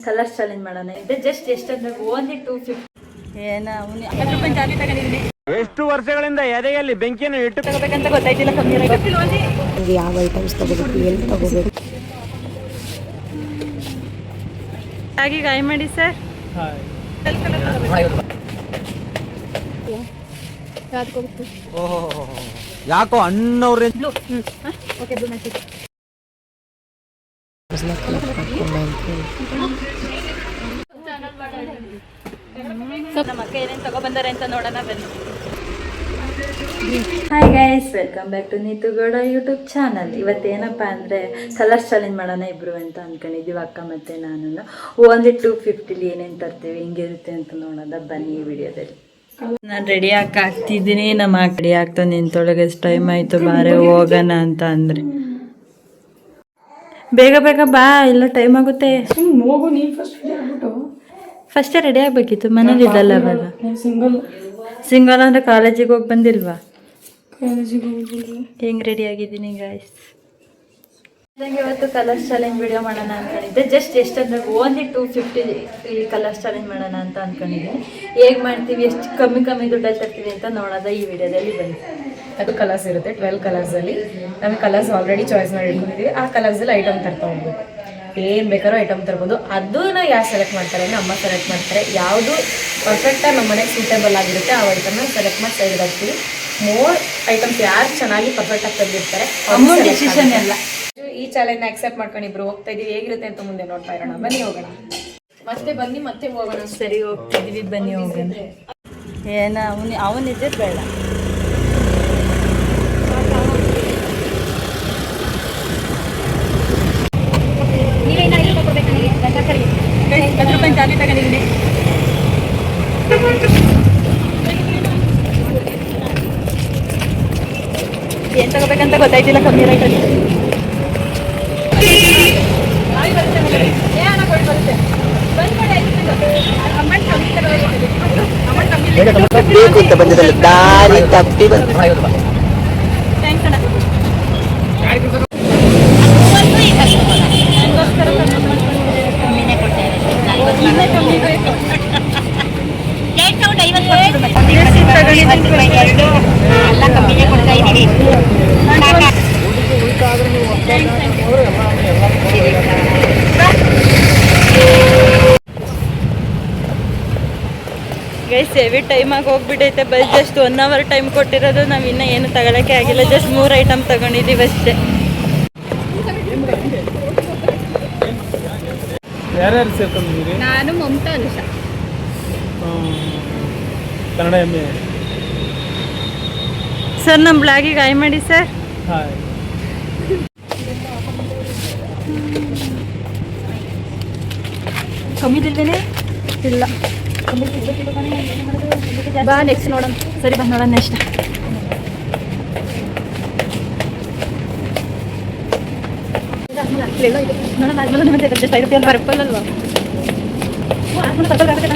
Colours challenge ಮಾಡೋಣ ಇದೆ just ಎಷ್ಟಂದ್ರೆ only 250 ಏನ ರೂಪಾಯಿ ಚಾಲಿ ತಗೊಂಡಿದ್ದೀನಿ. ಎಷ್ಟು ವರ್ಷಗಳಿಂದ ಎದೆಯಲ್ಲಿ ಬೆಂಕಿಯನ್ನು ಇಟ್ಟು ತಗೋಬೇಕಂತ ಗೊತ್ತಾಯ್ತಿಲ್ಲ. ಕಮ್ಮಿ ಯಾವ ಐಟಮ್ಸ್ ತಗೋಬೇಕು, ಎಲ್ಲಿ ತಗೋಬೇಕು. ಹಾಗೆ ಗಾಯ ಮಾಡಿ ಸರ್. ಯಾಕೋ ಅಣ್ಣವ್ರೆ ನಮ್ಮ ಅಕ್ಕ ಏನೇನು ತಗೊಬಂದಾರೆ ಅಂತ ನೋಡೋಣ ಬನ್ನಿ. Hi guys, welcome back to Neetu Gowda YouTube channel. ಇವತ್ತೇನಪ್ಪ ಅಂದರೆ ಕಲರ್ಸ್ ಚಾಲೆಂಜ್ ಮಾಡೋಣ ಇಬ್ರು ಅಂತ ಅಂದ್ಕೊಂಡಿದ್ದೀವಿ, ಅಕ್ಕ ಮತ್ತು ನಾನು. ಓನ್ಲಿ 250 ಏನೇನು ತರ್ತೀವಿ, ಹಿಂಗಿರುತ್ತೆ ಅಂತ ನೋಡೋದ ಬನ್ನಿ ಈ ವಿಡಿಯೋದಲ್ಲಿ. ನಾನು ರೆಡಿ ಆಗ್ತಿದ್ದೀನಿ. ನಮ್ಮ ಅಕ್ಕ ರೆಡಿ ಆಗ್ತಾ ನಿಂತೊಳಗೆ ಟೈಮ್ ಆಯಿತು, ಬಾರೆ ಹೋಗೋಣ ಅಂತ ಅಂದರೆ ಬೇಗ ಬೇಗ ಬಾ, ಇಲ್ಲ ಟೈಮ್ ಆಗುತ್ತೆ. ಹೋಗು ನೀನು ಫಸ್ಟೇ ರೆಡಿ ಆಗಬೇಕಿತ್ತು, ಮನೇಲಿ ಇದ್ದಲ್ಲ ಅವಾಗ. ಸಿಂಗಲ್ ಅಂದರೆ ಕಾಲೇಜಿಗೆ ಹೋಗಿ ಬಂದಿಲ್ವಾ? ಹೆಂಗೆ ರೆಡಿ ಆಗಿದ್ದೀನಿ ಗಾಯ್ಸ್. ನಂಗೆ ಇವತ್ತು ಕಲರ್ಸ್ ಚಾಲೆಂಜ್ ವಿಡಿಯೋ ಮಾಡೋಣ ಅಂದ್ಕೊಂಡಿದ್ದೆ. ಜಸ್ಟ್ ಎಷ್ಟಂದ್ರೆ ಓನ್ಲಿ 250 ಈ ಕಲರ್ಸ್ ಚಾಲೆಂಜ್ ಮಾಡೋಣ ಅಂತ ಅಂದ್ಕೊಂಡಿದ್ದೀನಿ. ಹೇಗೆ ಮಾಡ್ತೀವಿ, ಎಷ್ಟು ಕಮ್ಮಿ ದುಡ್ಡಲ್ಲಿ ತರ್ತೀವಿ ಅಂತ ನೋಡೋದ ಈ ವಿಡಿಯೋದಲ್ಲಿ ಬನ್ನಿ. ಅದು ಕಲರ್ಸ್ ಇರುತ್ತೆ, 12 ಕಲರ್ಸಲ್ಲಿ ನಮಗೆ ಕಲರ್ಸ್ ಆಲ್ರೆಡಿ ಚಾಯ್ಸ್ ಮಾಡಿ ಇಟ್ಕೊಂಡಿದ್ದೀವಿ. ಆ ಕಲರ್ಸಲ್ಲಿ ಐಟಮ್ ತರ್ತಾ ಹೋಗ್ಬೇಕು. ಏನು ಬೇಕಾದ್ರೂ ಐಟಮ್ ತರ್ಬೋದು. ಅದನ್ನ ಯಾರು ಸೆಲೆಕ್ಟ್ ಮಾಡ್ತಾರೆ ಅಂದರೆ ಅಮ್ಮ ಸೆಲೆಕ್ಟ್ ಮಾಡ್ತಾರೆ. ಯಾವುದು ಪರ್ಫೆಕ್ಟಾಗಿ ನಮ್ಮ ಮನೆಗೆ ಸೂಟೇಬಲ್ ಆಗಿರುತ್ತೆ ಆ ಐಟಮ್ನ ಸೆಲೆಕ್ಟ್ ಮಾಡಿ ಸೈಡ್ ಹಾಕ್ತೀವಿ. ಮೋರ್ ಐಟಮ್ಸ್ ಯಾರು ಚೆನ್ನಾಗಿ ಪರ್ಫೆಕ್ಟಾಗಿ ತಂದಿರ್ತಾರೆ ಅಮ್ಮ ಡಿಸಿಷನ್ ಎಲ್ಲ. ಈ ಚಾಲೆಂಜ್ನ ಆಕ್ಸೆಪ್ಟ್ ಮಾಡ್ಕೊಂಡು ಇಬ್ರು ಹೋಗ್ತಾ ಇದೀವಿ. ಹೇಗಿರುತ್ತೆ ಅಂತ ಮುಂದೆ ನೋಡ್ತಾ ಇರೋಣ. ಬನ್ನಿ ಹೋಗೋಣ. ಮತ್ತೆ ಹೋಗೋಣ. ಸರಿ, ಹೋಗ್ತಿದ್ದೀವಿ, ಬನ್ನಿ ಹೋಗೋಣ. ಏನ ಅವನಿದ್ದೆ ಬೇಡ. ₹10 ಚಾಲಿ ತಗೊಂಡಿದ್ದೀನಿ. ಏನು ತಗೋಬೇಕಂತ ಗೊತ್ತಾಯ್ತಿಲ್ಲ, ಕಮ್ಮಿ ರೇಟಲ್ಲಿ. ಬೇಕು ಅಂತ ಬಂದಿರಲ್ಲ, ದಾರಿ ತಪ್ಪಿ ಗೈಸ್, ಹೆವಿ ಟೈಮಾಗಿ ಹೋಗ್ಬಿಟ್ಟೈತೆ. ಬಸ್ ಜಸ್ಟ್ 1 hour ಟೈಮ್ ಕೊಟ್ಟಿರೋದು. ನಾವು ಇನ್ನೂ ಏನು ತಗೊಳಕ್ಕೆ ಆಗಿಲ್ಲ. ಜಸ್ಟ್ 3 ಐಟಮ್ ತಗೊಂಡಿದ್ದೀವಿ ಅಷ್ಟೇ. ಯಾರ್ಯಾರು ಸೇರ್ಕೊಂಡಿದ್ದೀರಿ? ನಾನು ಮಮತಾ ಅನುಷಾ. ಕನ್ನಡ ಎಮ್ಮೆ ಸರ್, ನಮ್ಮ ಬ್ಲಾಗಿಗೆ ಆಯ್ ಮಾಡಿ ಸರ್. ಹಾಯ್. ಕಮ್ಮಿದಿಲ್ವೇನೆ? ಇಲ್ಲ. ಬಾ ನೆಕ್ಸ್ಟ್ ನೋಡೋಣ. ಸರಿ, ಬಾ ನೋಡೋಣ ನೆಕ್ಸ್ಟ್. ನೋಡೋಣ ಆದ್ಮೇಲೆ ಮತ್ತೆ ಜಸ್ಟ್ 5 ರೂಪಾಯಿ ಪರ್ಪಲ್ ಅಲ್ವಾ? ಪರ್ಪಲ್ ಆಗುತ್ತೆ.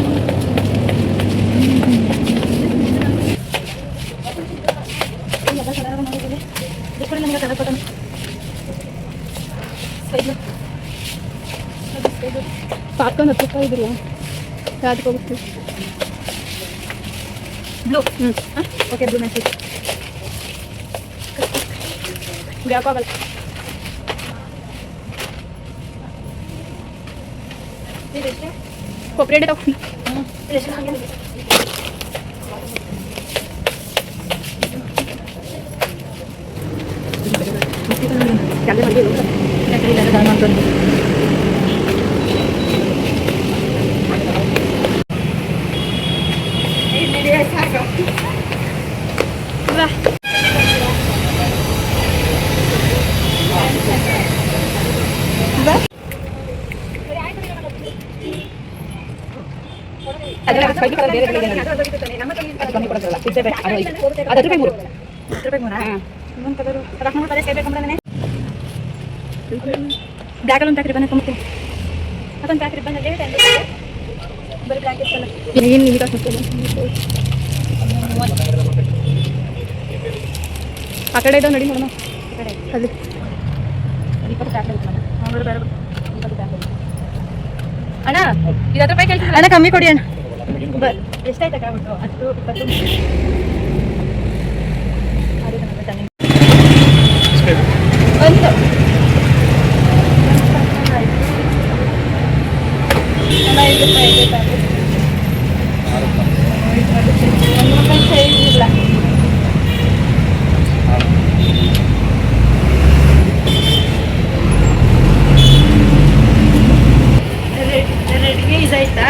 ಪಾರ್ಕೊಂಡು 10 ರೂಪಾಯಿ ಇದ್ರಲ್ಲ, ಯಾವ್ದಕ್ಕೆ ಹೋಗ್ತೀವಿ? ಬ್ಲೂ. ಓಕೆ, ಬ್ಲೂ ಮೆಸೇಜ್ ಯಾಕಾಗಲ್ಲ. ಕೊಬ್ಬರಿ ಎಣ್ಣೆ ತಗೊಂಡು ಬ್ಲ್ಯಾಕ್ ಒಂದು ಪ್ಯಾಕ್ ರಿಬ್ಬನ್ ಹಾಕೊಂಡ್ಬಿಡ್ತೀನಿ. ಅದೊಂದು ಪ್ಯಾಕ್ ರಿಬ್ಬನ್ ಅಲ್ಲಿ ಬರೀ ಬ್ಲ್ಯಾಕ್ ಇರ್ತಲ್ಲ. ಏನು ನಿಮಗೆ ಆ ಕಡೆ ಇದ್ದಾವೆ ನೋಡಿ ನೋಡೋಣ. ಅಲ್ಲಿ 20 ಪ್ಯಾಕ್ ಬೇರೆ 20 ಪ್ಯಾಕ್ ಅಣ್ಣ ಇದು 10 ರೂಪಾಯಿ ಕೇಳ್ತೀನಿ ಅಣ್ಣ ಕಮ್ಮಿ ಕೊಡಿ ಅಣ್ಣ. ಎಷ್ಟಾಯ್ತಕ್ಕ ಬಿಟ್ಟು 10 20 ಒಂದು ಇಲ್ಲ ರೆಡ್ಗೆ ಇದಾಯ್ತಾ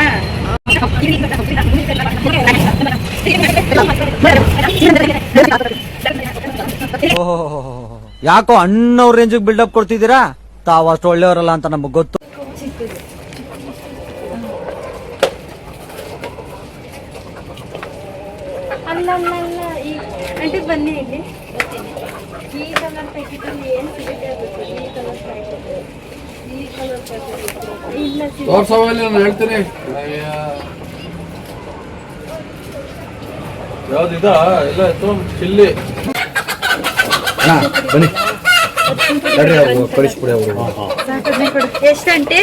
ಯಾಕೋ ಅಣ್ಣವ್ರ ರೇಂಜಿಗೆ ಬಿಲ್ಡಪ್ ಕೊಡ್ತಿದ್ದೀರಾ? ತಾವು ಅಷ್ಟು ಒಳ್ಳೆಯವರಲ್ಲ ಅಂತ ನಮಗ್ ಗೊತ್ತು. ಅಲ್ಲ ಅಲ್ಲ ಅಲ್ಲ ಈ ಆಂಟಿ ಬನ್ನಿ ಇಲ್ಲಿ ಈ ಕಲರ್ ಪ್ಯಾಕೆಟ್ ಏನು ಸಿಗುತ್ತೆ ಗೊತ್ತಾ? ಈ ಕಲರ್ ಪ್ಯಾಕೆಟ್ ಈ ಕಲರ್ ಪ್ಯಾಕೆಟ್ ಇಲ್ಲ ತೋರ್ಸವಲ್ಲಿ ನಾನು ಹೇಳ್ತೀನಿ. ಯಾವ್ದಿದ ಇಲ್ಲ ಚಿಲ್ಲಿ ಬನ್ನಿ ಕಳಿಸ್ಬಿಡಿ ಅವರು. ಎಷ್ಟು ಆಂಟಿ?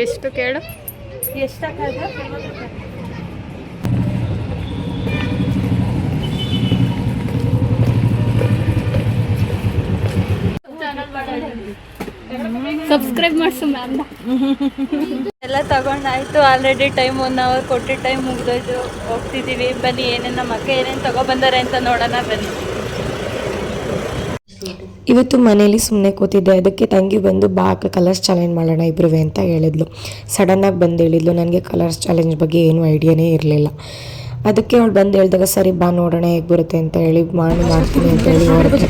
ಎಷ್ಟು ಕೇಳು? ಎಷ್ಟಾಗದ? ಸಬ್ಸ್ಕ್ರೈಬ್ ಮಾಡಿಸು ಮ್ಯಾಮ್. ಎಲ್ಲ ತಗೊಂಡಾಯ್ತು. ಆಲ್ರೆಡಿ ಟೈಮ್ 1 ಅವರ್ ಕೊಟ್ಟಿದ್ದ ಟೈಮ್ ಮುಗಿದೋಯ್ತು. ಹೋಗ್ತಿದ್ದೀವಿ. ಬನ್ನಿ ಏನೇನು ನಮ್ಮ ಅಕ್ಕ ಏನೇನು ತಗೊಬಂದಾರೆ ಅಂತ ನೋಡೋಣ ಬನ್ನಿ. ಇವತ್ತು ಮನೇಲಿ ಸುಮ್ಮನೆ ಕೂತಿದ್ದೆ. ಅದಕ್ಕೆ ತಂಗಿ ಬಂದು ಬಾ ಅಕ್ಕ ಕಲರ್ಸ್ ಚಾಲೆಂಜ್ ಮಾಡೋಣ ಇಬ್ಬರುವೆ ಅಂತ ಹೇಳಿದ್ಲು. ಸಡನ್ನಾಗಿ ಬಂದು ಹೇಳಿದ್ಲು. ನನಗೆ ಕಲರ್ಸ್ ಚಾಲೆಂಜ್ ಬಗ್ಗೆ ಏನೂ ಐಡಿಯಾನೇ ಇರಲಿಲ್ಲ. ಅದಕ್ಕೆ ಅವಳು ಬಂದು ಹೇಳಿದಾಗ ಸರಿ ಬಾ ನೋಡೋಣ ಹೇಗೆ ಬರುತ್ತೆ ಅಂತ ಹೇಳಿ ಮಾಡ್ತೀನಿ ಅಂತ ಹೇಳಿ ಹೊರಟೆ.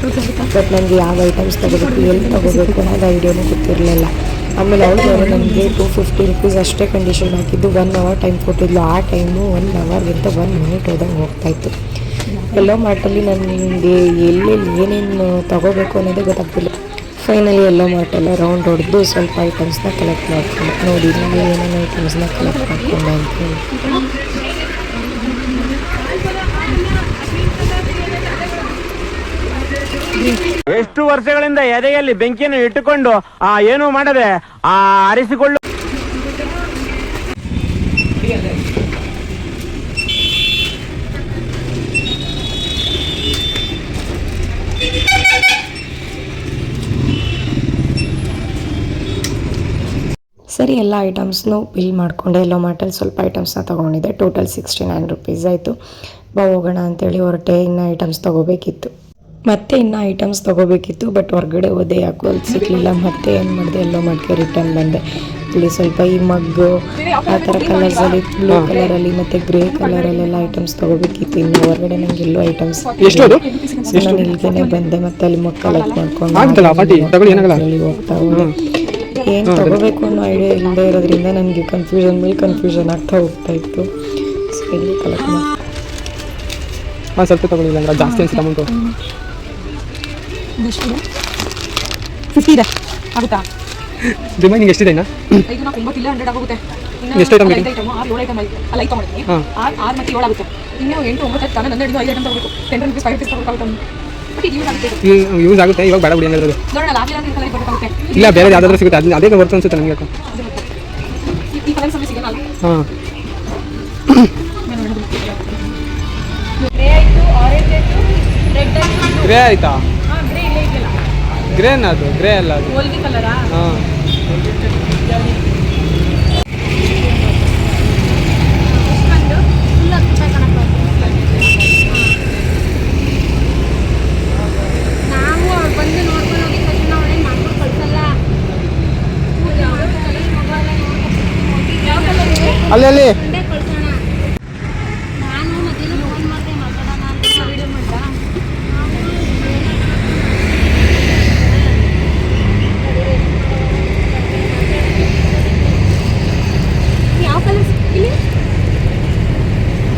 ಬಟ್ ನನಗೆ ಯಾವ ಐಟಮ್ಸ್ ತಗೋಬೇಕು ಎಲ್ಲಿ ತಗೋಬೇಕು ಅನ್ನೋದು ಐಡಿಯಾನೂ ಗೊತ್ತಿರಲಿಲ್ಲ. ಆಮೇಲೆ ಅವಳು ನನಗೆ 250 ರೂಪೀಸ್ ಅಷ್ಟೇ ಕಂಡೀಷನ್ ಹಾಕಿದ್ದು. 1 ಅವರ್ ಟೈಮ್ ಕೊಟ್ಟಿದ್ಲು. ಆ ಟೈಮು 1 ಅವರ್ಗಿಂತ 1 ಮಿನಿಟ್ ಹೋದಂಗೆ ಹೋಗ್ತಾಯಿತ್ತು. ಎಲ್ಲೋ ಮಾರ್ಟಲ್ಲಿ ನನಗೆ ಎಲ್ಲೆಲ್ಲಿ ಏನೇನು ತಗೋಬೇಕು ಅನ್ನೋದೇ ಗೊತ್ತಾಗ್ತಿಲ್ಲ. ಫೈನಲಿ ಎಲ್ಲೋ ಮಾರ್ಟೆಲ್ಲ ರೌಂಡ್ ಹೊಡೆದು ಸ್ವಲ್ಪ ಐಟಮ್ಸ್ನ ಕಲೆಕ್ಟ್ ಮಾಡ್ಕೊಂಡು ನೋಡಿ ನನಗೆ ಏನೇನು ಐಟಮ್ಸ್ನ ಕಲೆಕ್ಟ್ ಮಾಡ್ಕೊಂಡೆ ಅಂತೇಳಿ. ಎಷ್ಟು ವರ್ಷಗಳಿಂದ ಎದೆಯಲ್ಲಿ ಬೆಂಕಿಯನ್ನು ಇಟ್ಟುಕೊಂಡು ಏನು ಮಾಡದೆ ಆರಿಸಿಕೊಳ್ಳು. ಸರಿ ಎಲ್ಲ ಐಟಮ್ಸ್ನು ಬಿಲ್ ಮಾಡಿಕೊಂಡೆ. ಎಲ್ಲೋ ಮಾರ್ಟಲ್ಲಿ ಸ್ವಲ್ಪ ಐಟಮ್ಸ್ನ ತೊಗೊಂಡಿದ್ದೆ. ಟೋಟಲ್ 69 ರೂಪೀಸ್ ಆಯಿತು. ಬಾ ಹೋಗೋಣ ಅಂತೇಳಿ ಹೊರಟೆ. ಇನ್ನು ಐಟಮ್ಸ್ ತೊಗೋಬೇಕಿತ್ತು. ಬಟ್ ಹೊರಗಡೆ ಹೋದೆ, ಯಾಕೋ ಅಲ್ಲಿ ಸಿಗಲಿಲ್ಲ. ಮತ್ತೆ ಏನು ಮಾಡಿದೆ, ಎಲ್ಲೋ ಮಾಡಿಕೆ ರಿಟರ್ನ್ ಬಂದೆ. ಇಲ್ಲಿ ಸ್ವಲ್ಪ ಈ ಮಗ್ಗು ಆ ಥರ ಕಲರ್ಸಲ್ಲಿ, ಬ್ಲೂ ಕಲರಲ್ಲಿ ಮತ್ತು ಗ್ರೇ ಕಲರಲ್ಲೆಲ್ಲ ಐಟಮ್ಸ್ ತೊಗೋಬೇಕಿತ್ತು. ಇನ್ನು ಹೊರಗಡೆ ನನಗೆ ಎಲ್ಲೋ ಐಟಮ್ಸ್ ನಾನು ಇಲ್ಲಿಗೆ ಬಂದೆ. ಮತ್ತೆ ಅಲ್ಲಿ ಮಗ್ ಕಲೆಕ್ಟ್ ಮಾಡ್ಕೊಂಡು ಹೋಗ್ತಾ ಹೋದೆ. ಏನು ತೊಗೋಬೇಕು ಅನ್ನೋ ಐಡಿಯಾ ಇಲ್ಲದೆ ಇರೋದ್ರಿಂದ ನನಗೆ ಕನ್ಫ್ಯೂಷನ್ ಮೇಲೆ ಕನ್ಫ್ಯೂಷನ್ ಆಗ್ತಾ ಹೋಗ್ತಾ ಇತ್ತು. ಸೊ ಇಲ್ಲಿ ಕಲೆಕ್ಟ್ ಮಾಡಿ ಸ್ವಲ್ಪ ತಗೊಳ್ಳಿಲ್ಲ ಜಾಸ್ತಿ ಅನ್ಸುತ್ತೆ ಅಮೌಂಟು. 50 ಇದೆ ಆಗುತ್ತಾ? ರಿಮೈನಿಂಗ್ ಎಷ್ಟಿದೆ ಇನ್ನು? ಈಗ ನಾವು 90 ಇಲ್ಲ 100 ಆಗುತ್ತೆ. ಎಷ್ಟು ಐಟಮ್ ಇದೆ? 6 7 ಐಟಮ್ ಅಲ್ಲ 5 ತೊಗೊಂಡಿದ್ದೀನಿ. 6 ಮತ್ತು 7 ಆಗುತ್ತೆ. ಇನ್ನು 8 9 10 12 5 ಐಟಮ್ ತಗೋಬೇಕು. 10 ರೂಪೀಸ್ 5 ರೂಪೀಸ್ ತಗೋಬೇಕಾಗುತ್ತೆ. ಬಟ್ ಇದು ಯೂಸ್ ಆಗುತ್ತೆ. ಇವಾಗ ಬೇಡ ಬಿಡಿ ಹಂಗಾದ್ರೆ. ನೋಡೋಣ ಲಾಭ ಇಲ್ಲ ಕಲರ್ ಬರಬೇಕಾಗುತ್ತೆ. ಇಲ್ಲ ಬೇರೆ ಯಾವ್ದಾದ್ರು ಸಿಗುತ್ತೆ. ಅದೇ ಬರ್ತು ಅನ್ಸುತ್ತೆ ನನಗೆ. ಈ ಕಲರ್ ಸಮಯ ಸಿಗಲ್ಲ. ಹಾಂ ಗ್ರೇ ಆಯಿತು, ಆರೆಂಜ್ ಆಯಿತು, ರೆಡ್ ಆಯಿತು. ಗ್ರೇ ಆಯ್ತಾ? ಗ್ರೇ ಇಲ್ಲೇ ಇದೆಯಲ್ಲ. ಗ್ರೇನ ಅದು? ಗ್ರೇ ಅಲ್ಲ ಅದು. ಗೋಲ್ಡಿ ಕಲರಾ? ಹಾಂ ಅಲ್ಲಿ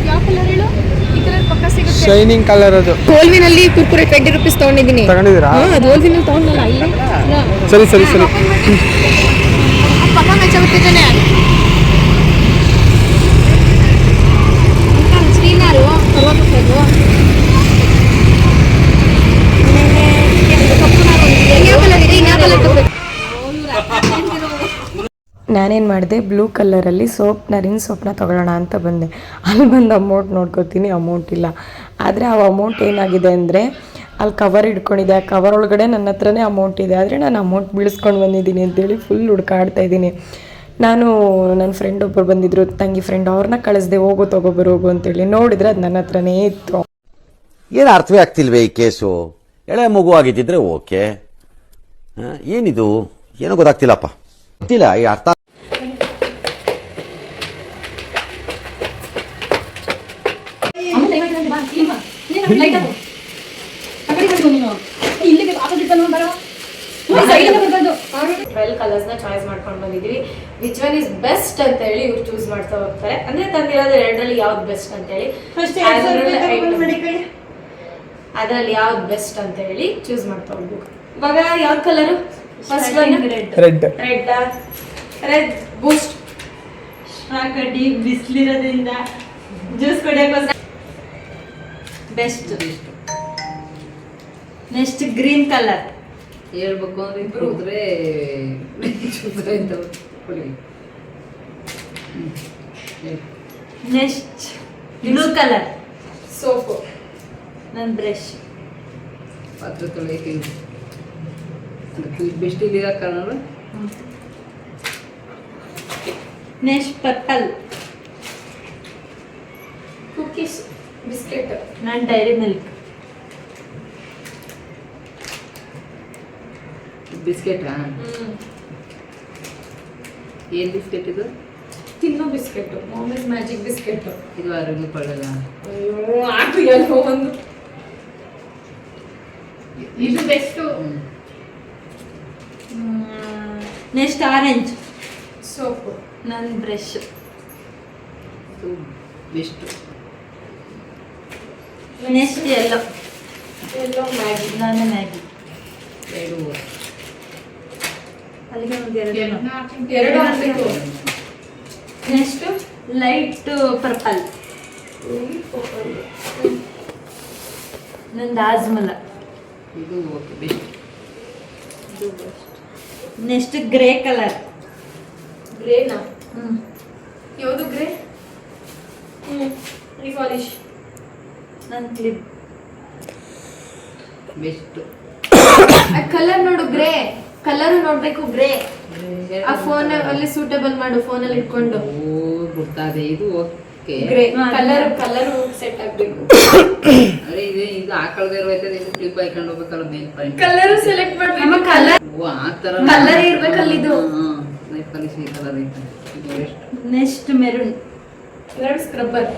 ಯಾವ ಕಲರ್ ಹೇಳು? ಈ ಕಲರ್ ಪಕ್ಕ ಸಿಗುತ್ತೆ. ಶೈನಿಂಗ್ ಕಲರ್ ಅದು ಓಲ್ವಿನಲ್ಲಿ ಕುರ್ಕುರೆ 20 rupees ತಗೊಂಡಿದ್ದೀನಿ. ತಗೊಂಡಿದ್ದೀರಾ? ಅದು ಓಲ್ವಿನಲ್ಲಿ ತಗೊಂಡಲ್ಲ ಇಲ್ಲ. ಸರಿ ಸರಿ ಸರಿ ಪಕ್ಕ ಮ್ಯಾಚ್ ಆಗುತ್ತಿದ್ದಾನೆ. ಶ್ರೀನಾರು ಪರ್ವತಕ್ಕದು ನಾನೇನು ಮಾಡಿದೆ, ಬ್ಲೂ ಕಲರಲ್ಲಿ ರಿನ್ ಸೋಪ್ನ ತೊಗೊಳ್ಳೋಣ ಅಂತ ಬಂದೆ. ಅಲ್ಲಿ ಬಂದು ಅಮೌಂಟ್ ನೋಡ್ಕೋತೀನಿ, ಅಮೌಂಟ್ ಇಲ್ಲ. ಆದರೆ ಆ ಅಮೌಂಟ್ ಏನಾಗಿದೆ ಅಂದರೆ ಅಲ್ಲಿ ಕವರ್ ಇಟ್ಕೊಂಡಿದೆ, ಆ ಕವರ್ ಒಳಗಡೆ ನನ್ನ ಹತ್ರನೇ ಅಮೌಂಟ್ ಇದೆ. ಆದರೆ ನಾನು ಅಮೌಂಟ್ ಬೀಳಿಸ್ಕೊಂಡು ಬಂದಿದ್ದೀನಿ ಅಂತೇಳಿ ಫುಲ್ ಹುಡ್ಕಾಡ್ತಾ ಇದ್ದೀನಿ. ನಾನು ನನ್ನ ಫ್ರೆಂಡ್ ಒಬ್ಬರು ಬಂದಿದ್ರು, ತಂಗಿ ಫ್ರೆಂಡ್, ಅವ್ರನ್ನ ಕಳಿಸ್ದೆ, ಹೋಗು ತಗೊಬರು ಹೋಗು ಅಂತೇಳಿ. ನೋಡಿದ್ರೆ ಅದು ನನ್ನ ಹತ್ರನೇ ಇತ್ತು. ಏನು ಅರ್ಥವೇ ಆಗ್ತಿಲ್ವೇ ಈ ಕೇಸು? ಎಳೆ ಮಗು ಆಗಿದ್ದಿದ್ರೆ ಓಕೆ, ಏನಿದು ಏನೋ ಗೊತ್ತಾಗ್ತಿಲ್ಲಪ್ಪ, ಗೊತ್ತಿಲ್ಲ ಈ ಅರ್ಥ. ಕಲರ್ಸ್ನ ಚಾಯ್ಸ್ ಮಾಡ್ಕೊಂಡು ಬಂದಿದ್ದೀವಿ. ವಿಚ್ ಒನ್ ಇಸ್ ಬೆಸ್ಟ್ ಅಂತ ಹೇಳಿ ಇವ್ರು ಚೂಸ್ ಮಾಡ್ತಾ ಹೋಗ್ತಾರೆ. ಅಂದ್ರೆ ತಂದಿರೋದು ಎರಡರಲ್ಲಿ ಯಾವ್ದು ಬೆಸ್ಟ್ ಅಂತ ಹೇಳಿ, ಅದರಲ್ಲಿ ಯಾವ್ದು ಬೆಸ್ಟ್ ಅಂತ ಹೇಳಿ ಚೂಸ್ ಮಾಡ್ತಾ ಹೋಗ್ಬೇಕು. ಇವಾಗ ಯಾವ colour? First one red red boost. ಕಡ್ಡಿ ಬಿಸಿಲಿರೋದ್ರಿಂದ ಜ್ಯೂಸ್ ಕುಡಿಯೋಕೆ ಬೆಸ್ಟ್. ನೆಕ್ಸ್ಟ್ ಗ್ರೀನ್ ಕಲರ್ ಹೇಳ್ಬೇಕು ಅಂದ್ರೆ ಇಬ್ರು ಹೋದ್ರೆ ನೆಕ್ಸ್ಟ್ ಬ್ಲೂ ಕಲರ್ ಸೋಪು. ನನ್ನ ಬ್ರಷ್. ಪಾತ್ರೆ ತೊಳೆಯಕ್ಕೆ ಬೆಸ್ಟ್ ಇಲ್ಲಿರೋ ಕಾರಣ. Next purple cookies, biscuit. ನನ್ನ ಡೈರಿ ಮಿಲ್ಕ್. ಬಿಸ್ಕೆಟಾ? ಏನ್ ಬಿಸ್ಕೆಟ್ ಇದು? ತಿನ್ನೋ ಬಿಸ್ಕೆಟ್, ಮಾಮೀಸ್ ಮ್ಯಾಜಿಕ್ ಬಿಸ್ಕೆಟ್. ಇದು ಆರೋಗ್ಯ ಕೊಡಲ್ಲ. ಅಯ್ಯೋ ಆಟು ಎಲ್ಲೋ ಒಂದು. ಇದು ಬೆಸ್ಟು. Next orange soap. ನನ್ನ ಬ್ರಷ್. ಇದು ಬೆಸ್ಟ್. Next yellow Maggi. ನಾನು ಮ್ಯಾಗಿ. ಎರಡು ಅಲ್ಲಿಗೆ ಒಂದು ಎರಡು ಹಾಕ್ಬೇಕು. Next light purple. ನಂದು ಆಜ್ಮಲ. ಇದು okay best. Next grey colour. ಗ್ರೇನಾ? ಯಾವುದು ಗ್ರೇ? ರಿಫಾಲಿಶ್. ನನ್ನ ಕ್ಲಿಪ್. ಬೆಸ್ಟ್. ಕಲರ್ ನೋಡು, ಗ್ರೇ ಕಲರ್ ನೋಡ್ಬೇಕು. ಗ್ರೇ ಆ ಫೋನ್ ಅಲ್ಲಿ ಸೂಟೇಬಲ್ ಮಾಡು, ಫೋನ್ ಅಲ್ಲಿ ಇಟ್ಕೊಂಡು. ಗೊತ್ತಾದೆ, ಇದು ಓಕೆ. ಗ್ರೇ ಕಲರ್ ಸೆಟ್ ಆಗ್ಬೇಕು. ಅರೆ ಇದು ಹಾಕಳ್ದೇ ಇರೋಯ್ತದೆ, ಇದು ಕ್ಲಿಪ್ ಹಾಕೊಂಡು ಹೋಗ್ಬೇಕಲ್ಲ ಮೇನ್ ಪಾಯಿಂಟ್. ಕಲರ್ ಸೆಲೆಕ್ಟ್ ಮಾಡ್ಬೇಕು. ಕಲರ್ ಓ ಆ ತರ ಕಲರ್ ಇರ್ಬೇಕಲ್ಲ ಇದು. ನೈಫಲ್ಲಿ ಈ ಕಲರ್ ಐತೆ. ಇದು ಬೆಸ್ಟ್. Next maroon. ಎರಡು ಸ್ಕ್ರಬ್ಬರ್.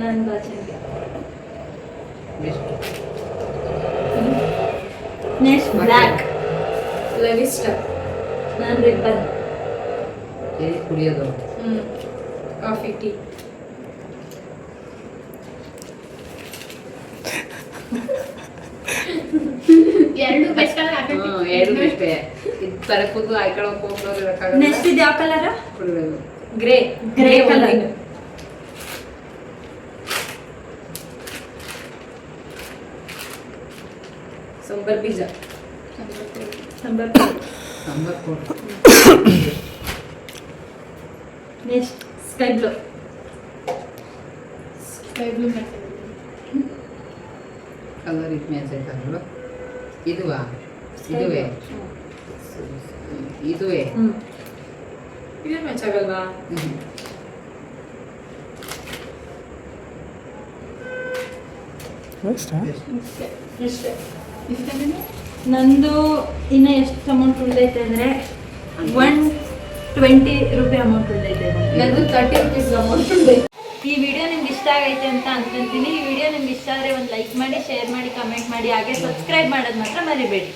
ನನ್ನ ಬಾಚಣಿಗೆ. ಬೆಸ್ಟ್. Next black. ಲೆವಿಸ್ಟರ್. ನನ್ನ ರಿಬ್ಬನ್. ಕುಡಿಯೋದು. Coffee, tea. ಎರಡು ಬೆಸ್ಟ್. ಎರಡು ಬೆಸ್ಟೇ. ಇದು ತರಕುದು ಹಾಕೊಳ್ಳೋಕೆ ಹೋಗೋದು ಇರಕ್ಕಾಗಲ್ಲ. ನೆಕ್ಸ್ಟ್ ಇದು ಯಾವ ಕಲರ್? ಕುಡಿಯೋದು. Grey grey colour. ಸಂಬರ್ ಬೀಜ. ನಂಬರ್ ಕೊಡು. Next sky blue. ಕಲರ್ ಇದು ಮ್ಯಾಚ್ ಆಯ್ತಲ್ವ? ಇದುವಾ? ಇದುವೇ ಇದುವೇ ಇದು ಮ್ಯಾಚ್ ಆಗಲ್ವಾ? ನಂದು ಇನ್ನು ಎಷ್ಟು ಅಮೌಂಟ್ ಉಳಿದೈತೆ ಅಂದರೆ 120 ರೂಪಾಯಿ ಅಮೌಂಟ್ ಉಳಿದೈತೆ. ನಂದು 30 rupees ಅಮೌಂಟ್ ಉಳಿದೈತೆ. ಈ ವಿಡಿಯೋ ನಿಮ್ಗೆ ಇಷ್ಟ ಆಗೈತೆ ಅಂತ ಅನ್ಕೊಂತೀನಿ. ಈ ವಿಡಿಯೋ ನಿಮ್ಗೆ ಇಷ್ಟ ಆದರೆ ಒಂದು ಲೈಕ್ ಮಾಡಿ, ಶೇರ್ ಮಾಡಿ, ಕಮೆಂಟ್ ಮಾಡಿ, ಹಾಗೆ ಸಬ್ಸ್ಕ್ರೈಬ್ ಮಾಡೋದು ಮಾತ್ರ ಮರಿಬೇಡಿ.